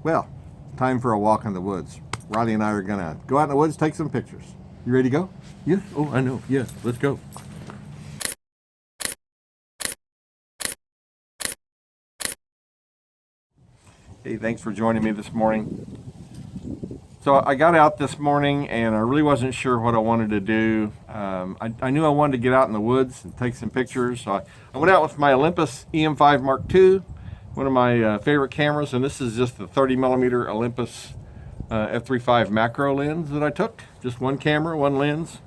Well, time for a walk in the woods. Riley and I are gonna go out in the woods, take some pictures. You ready to go? Yes. Oh, I know. Yes, let's go. Hey, thanks for joining me this morning. So I got out this morning and I really wasn't sure what I wanted to do. I knew I wanted to get out in the woods and take some pictures. So I went out with my Olympus EM5 MkII, one of my favorite cameras, and this is just the 30mm Olympus f3.5 macro lens that I took. Just one camera, one lens.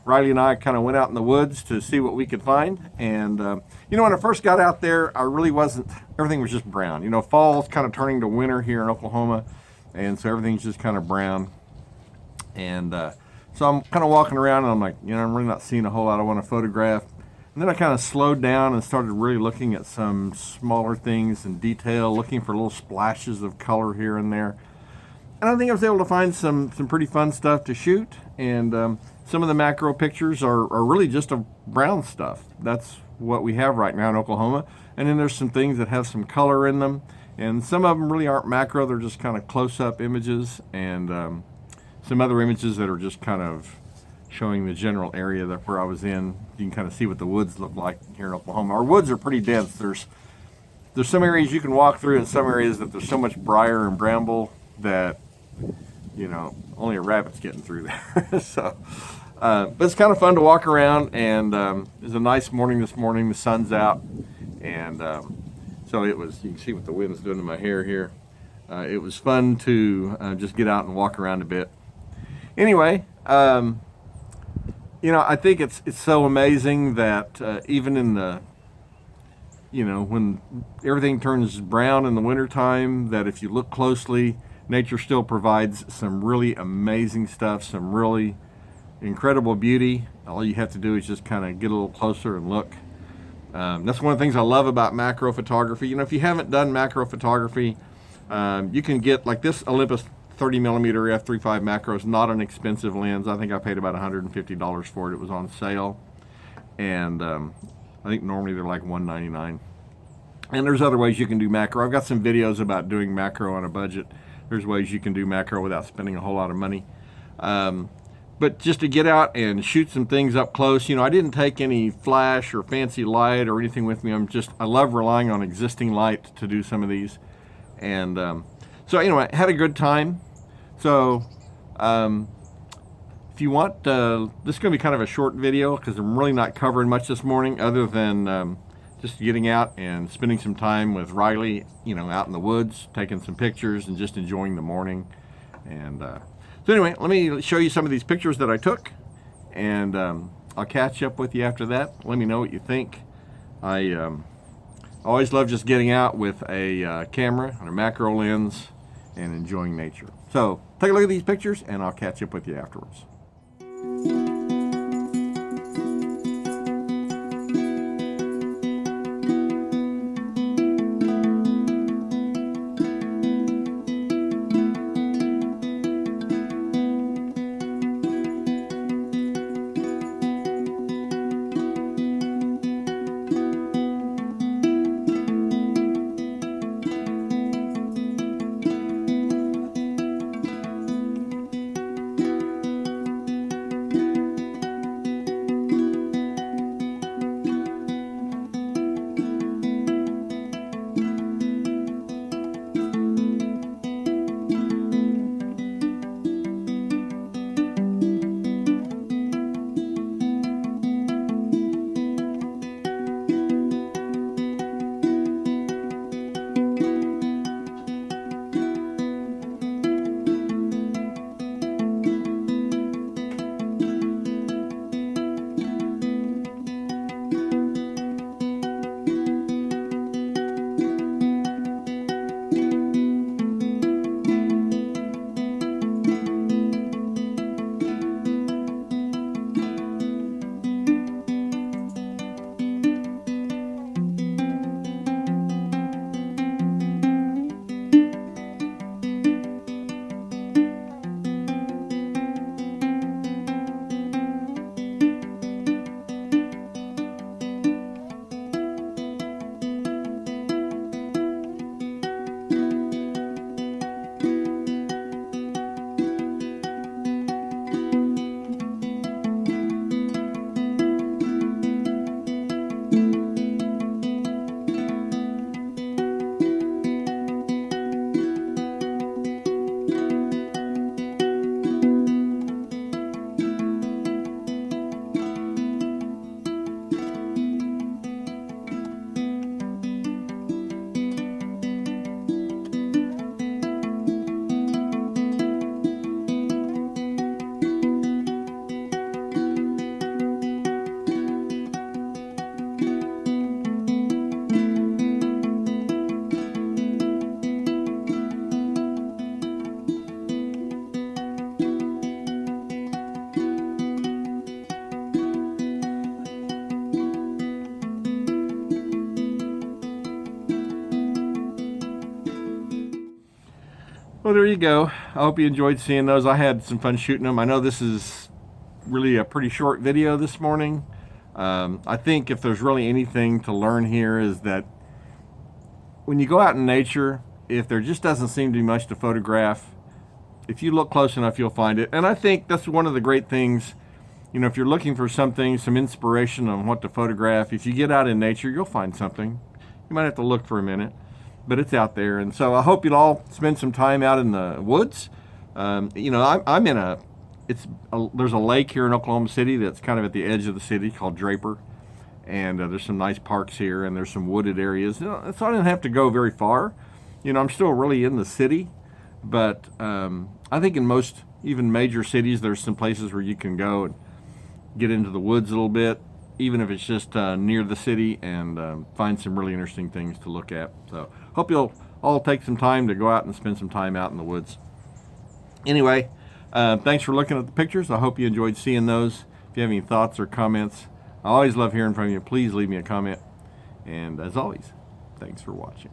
Riley and I kind of went out in the woods to see what we could find. And, you know, when I first got out there, I really wasn't, everything was just brown. You know, fall's kind of turning to winter here in Oklahoma. And so everything's just kind of brown. And so I'm kind of walking around and I'm like, you know, I'm really not seeing a whole lot I want to photograph. And then I kind of slowed down and started really looking at some smaller things in detail, looking for little splashes of color here and there. And I think I was able to find some pretty fun stuff to shoot. And some of the macro pictures are really just of brown stuff. That's what we have right now in Oklahoma. And then there's some things that have some color in them. And some of them really aren't macro, they're just kind of close-up images, and some other images that are just kind of showing the general area that where I was in. You can kind of see what the woods look like here in Oklahoma. Our woods are pretty dense. There's some areas you can walk through and some areas that there's so much briar and bramble that, you know, only a rabbit's getting through there. So, but it's kind of fun to walk around, and it was a nice morning this morning. The sun's out, and so it was, you can see what the wind's doing to my hair here. It was fun to just get out and walk around a bit. Anyway, you know, I think it's so amazing that even in the, you know, when everything turns brown in the wintertime, that if you look closely, nature still provides some really amazing stuff, some really incredible beauty. All you have to do is just kind of get a little closer and look. That's one of the things I love about macro photography. You know, if you haven't done macro photography, you can get, like this Olympus 30mm f3.5 macro is not an expensive lens. I think I paid about $150 for it. It was on sale. And I think normally they're like $199. And there's other ways you can do macro. I've got some videos about doing macro on a budget. There's ways you can do macro without spending a whole lot of money. But just to get out and shoot some things up close, you know, I didn't take any flash or fancy light or anything with me. I love relying on existing light to do some of these. And so anyway, I had a good time. So if you want, this is going to be kind of a short video because I'm really not covering much this morning other than just getting out and spending some time with Riley, you know, out in the woods, taking some pictures and just enjoying the morning. And so anyway, let me show you some of these pictures that I took, and I'll catch up with you after that. Let me know what you think. I always love just getting out with a camera and a macro lens and enjoying nature. So take a look at these pictures and I'll catch up with you afterwards. Well, there you go. I hope you enjoyed seeing those. I had some fun shooting them. I know this is really a pretty short video this morning. I think if there's really anything to learn here is that when you go out in nature, if there just doesn't seem to be much to photograph, if you look close enough, you'll find it. And I think that's one of the great things, you know, if you're looking for something, some inspiration on what to photograph, if you get out in nature, you'll find something. You might have to look for a minute, but it's out there. And so I hope you'll all spend some time out in the woods. You know, I'm in there's a lake here in Oklahoma City that's kind of at the edge of the city called Draper. And there's some nice parks here, and there's some wooded areas. You know, so I didn't have to go very far. You know, I'm still really in the city, but I think in most, even major cities, there's some places where you can go and get into the woods a little bit, even if it's just near the city, and find some really interesting things to look at. So hope you'll all take some time to go out and spend some time out in the woods. Anyway, thanks for looking at the pictures. I hope you enjoyed seeing those. If you have any thoughts or comments, I always love hearing from you. Please leave me a comment. And as always, thanks for watching.